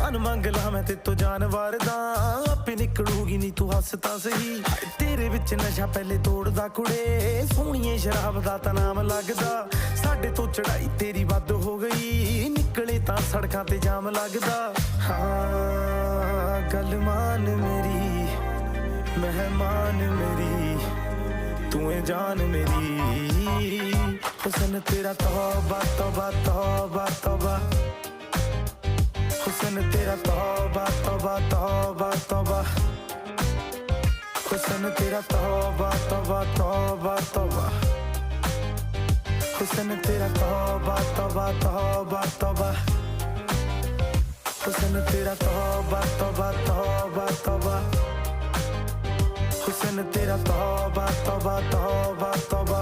जान मंग ला मैं ते तो जानवर दा आपे निकलूगी नी तू हस तां सही तेरे विच नशा पहले तोड़दा कुड़े सोहणीए शराब दा तां नाम लगदा साडे तो चढ़ाई तेरी वध हो गई निकले तां सड़कां ते जाम लगदा हाँ गल मान मेरी मेहमान मेरी तू है जान मेरी हुसन तेरा तौबा तौबा तौबा तौबा हुसन तेरा तौबा तौबा तौबा तौबा हुसन तेरा तौबा तौबा तौबा तौबा हुसन तेरा तौबा तौबा तौबा तौबा हुसन तेरा तौबा तौबा तौबा तौबा हुसन तेरा तौबा तौबा तौबा तौबा